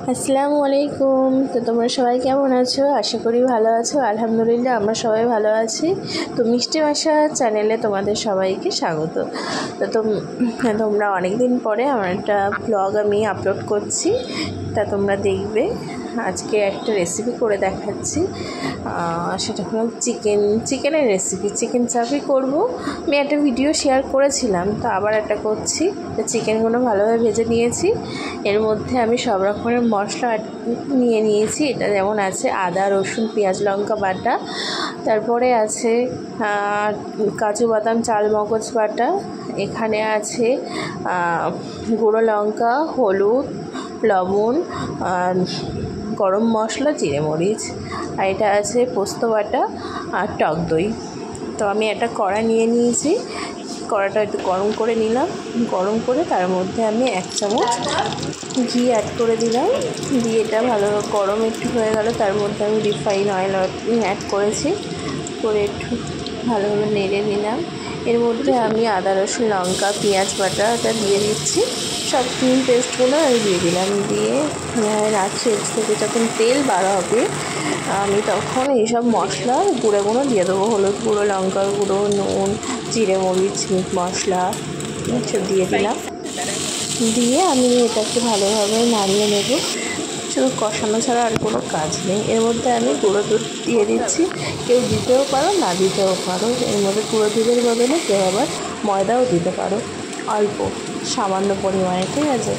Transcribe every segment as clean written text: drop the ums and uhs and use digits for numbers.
আসসালামু আলাইকুম। তো তোমরা সবাই কেমন আছো? আশা করি ভালো আছো। আলহামদুলিল্লাহ আমরা সবাই ভালো আছি। তো মিষ্টি ভাষা চ্যানেলে তোমাদের সবাইকে স্বাগত। তো তোমরা অনেক দিন পরে আমার একটা ব্লগ আমি আপলোড করছি, তা তোমরা দেখবে। আজকে একটা রেসিপি করে দেখাচ্ছি, সেটা হলো চিকেনের রেসিপি। চিকেন চাপই করব। আমি একটা ভিডিও শেয়ার করেছিলাম, তো আবার একটা করছি। তো চিকেনগুলো ভালোভাবে ভেজে নিয়েছি। এর মধ্যে আমি সব রকমের মশলা নিয়ে নিয়েছি। এটা যেমন আছে আদা, রসুন, পেঁয়াজ, লঙ্কা বাটা, তারপরে আছে কাজু বাদাম, চাল মগজ বাটা, এখানে আছে গুঁড়ো লঙ্কা, হলুদ, লবণ, গরম মশলা, জিরে মরিচ, আর এটা আছে পোস্ত বাটা আর টক দই। তো আমি একটা কড়া নিয়ে নিয়েছি। কড়াটা একটু গরম করে নিলাম। গরম করে তার মধ্যে আমি 1 চামচ ঘি অ্যাড করে দিলাম। দিয়ে এটা ভালো গরম একটু হয়ে গেল, তার মধ্যে আমি রিফাইন অয়েল অ্যাড করেছি। করে একটু ভালোভাবে নেড়ে নিলাম। এর মধ্যে আমি আদা, রসুন, লঙ্কা, পেঁয়াজ বাটাটা দিয়ে দিচ্ছি। সব পেস্টগুলো আমি দিয়ে দিলাম। দিয়ে নাড়ছে থেকে যখন তেল বার হবে আমি তখন এইসব মশলা গুঁড়ো দিয়ে দেবো। হলুদ গুঁড়ো, লঙ্কার গুঁড়ো, নুন, জিরে মরিচ, মিট মশলা সব দিয়ে দিলাম। দিয়ে আমি এটাকে ভালোভাবে নাড়িয়ে নেব। শুধু কষানো ছাড়া আর কোনো কাজ নেই। এর মধ্যে আমি গুঁড়ো দুধ দিয়ে দিচ্ছি। কেউ দিতেও পারো, না দিতেও পারো। এর মধ্যে গুঁড়ো দুধের বদলে কেউ আবার ময়দাও দিতে পারো, অল্প সামান্য পরিমাণে, ঠিক আছে।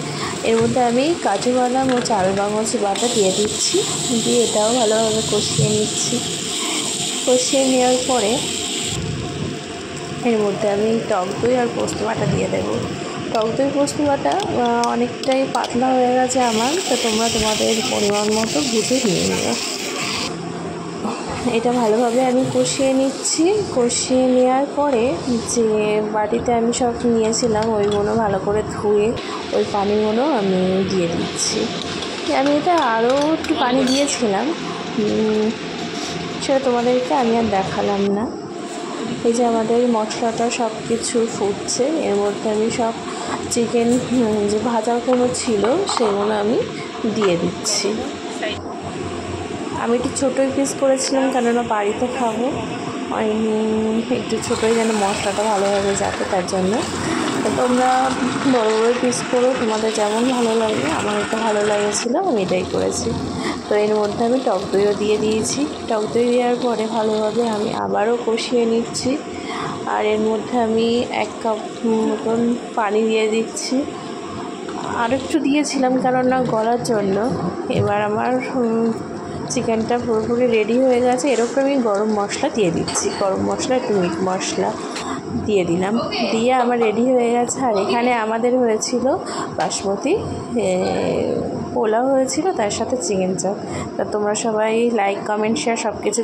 এর মধ্যে আমি কাজু বাদাম ও চাল মগজ বাটা দিয়ে দিচ্ছি। দিয়ে এটাও ভালোভাবে কষিয়ে নিচ্ছি। কষিয়ে নেওয়ার পরে এর মধ্যে আমি টক দই আর পোস্ত বাটা দিয়ে দেবো। টক দই পোস্ত বাটা অনেকটাই পাতলা হয়ে গেছে আমার, তো তোমরা তোমাদের পরিমাণ মতো বুঝে নিয়ে নেবে। এটা ভালোভাবে আমি কষিয়ে নিচ্ছি। কষিয়ে নেওয়ার পরে যে বাটিতে আমি সব নিয়েছিলাম ওইগুলো ভালো করে ধুয়ে ওই পানিগুলো আমি দিয়ে দিচ্ছি। আমি এটা আরও একটু পানি দিয়েছিলাম, সেটা তোমাদেরকে আমি আর দেখালাম না। এই যে আমাদের মশলাটা সব কিছু ফুটছে, এর মধ্যে আমি সব চিকেন যে ভাজাগুলো ছিল সেগুলো আমি দিয়ে দিচ্ছি। আমি একটু ছোটোই পিস করেছিলাম, কেননা বাড়িতে খাবো, একটু ছোটোই যেন মশলাটা ভালোভাবে যাবে তার জন্য। তো তোমরা বড় বড় পিস করো, তোমাদের যেমন ভালো লাগে। আমার এটা ভালো লেগেছিলো, আমি এটাই করেছি। তো এর মধ্যে আমি টক দইও দিয়ে দিয়েছি। টক দই দেওয়ার পরে ভালোভাবে আমি আবারও কষিয়ে নিচ্ছি। আর এর মধ্যে আমি 1 কাপ মতন পানি দিয়ে দিচ্ছি। আর একটু দিয়েছিলাম কেননা গলার জন্য। এবার আমার চিকেনটা পুরোপুরি রেডি হয়ে গেছে। এরকমই গরম মশলা দিয়ে দিচ্ছি। গরম মশলা, একটু মিট মশলা দিয়ে দিলাম। দিয়ে আমার রেডি হয়ে গেছে। আর এখানে আমাদের হয়েছিল বাসমতি পোলাও হয়েছিল, তার সাথে চিকেন চাপ। তা তোমরা সবাই লাইক, কমেন্ট, শেয়ার সব কিছু